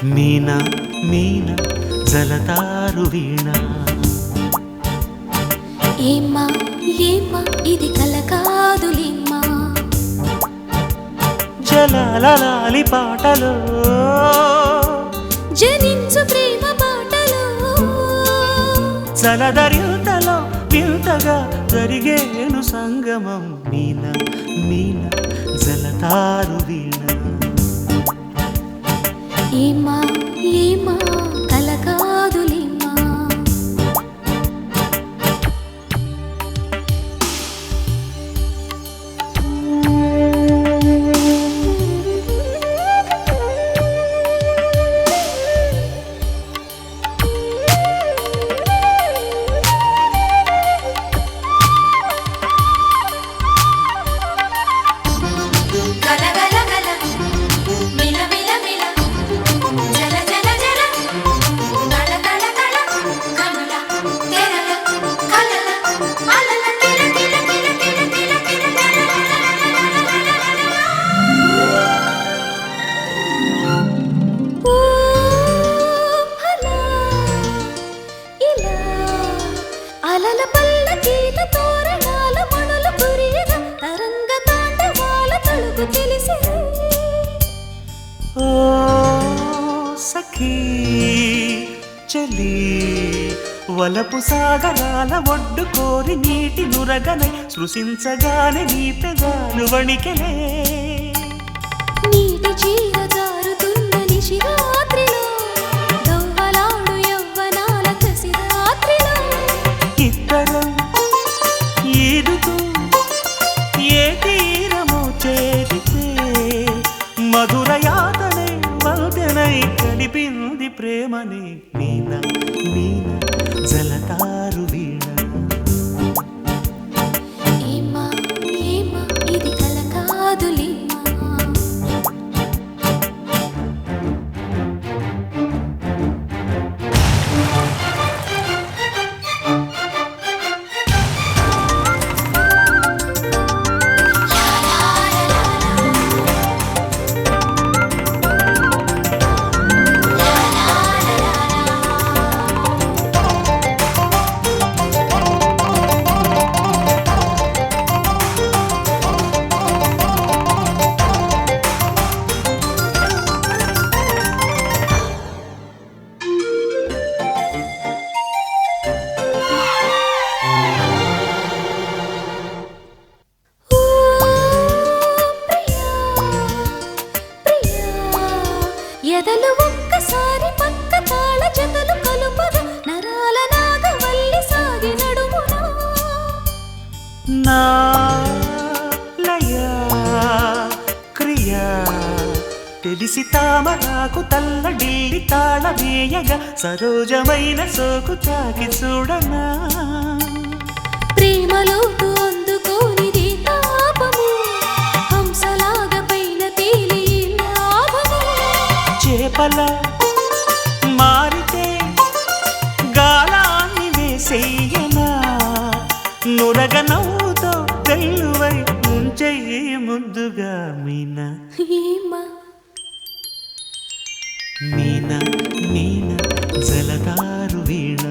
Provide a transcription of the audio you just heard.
మీనా మీనా జలతారు వీణ ఏమ్మా ఏమ్మా ఇది కల కాదులేమ్మా జలాలి పాటలో జనించు ప్రేమ పాటలో జలధరింతలో వింతగా జరిగేను సంగమం మీనా మీనా జలతారు వీణ ఏమ్మా ఏమ్మా కల కాదులేమ్మా అలల పల్లకీల తోరణాల మణులు కురియగా తరంగ తాండవాల తలుపు తెలిసి ఓ సఖీ చలి వలపు సాగరాల ఒడ్డు కోరి నీటి నురగనై సృశించగానే నీ పెదాలు వణికెలే నీటి చీర జారుతున్న నిశిరాత్రిలో దవ్వలాడు యవ్వనాల కసిరాత్రిలో ఇద్దరం ఈదుతూ ఏ తీరమో చేరితే మధుర యాతనే వంతెనై కలిపింది ప్రేమని మీనా మీనా జలతారు వీణ ఏమ్మా ఏమ్మా ఇది కల కాదులేమ్మా ఎదలు ఒక్కసారి పక్క తాళ జతలు కలుపగా నరాల నాగవల్లి సాగి నడుమునా నా లయ క్రియా తెలిసి తామరాకు తల్లడిల్లి తాళ వేయగా సరోజమైన సోకు తాకి చూడనా ప్రేమలోతు అందుకోనిది తాపము హంసలాగా పైన తేలి లాభము చేపల మారితే గాలాన్ని వేసేయనా నురగ నవ్వుతో తెల్లువై ముంచెయ్యి ముద్దుగా మీనా ఏమ్మా మీనా మీనా జలతారు వీణ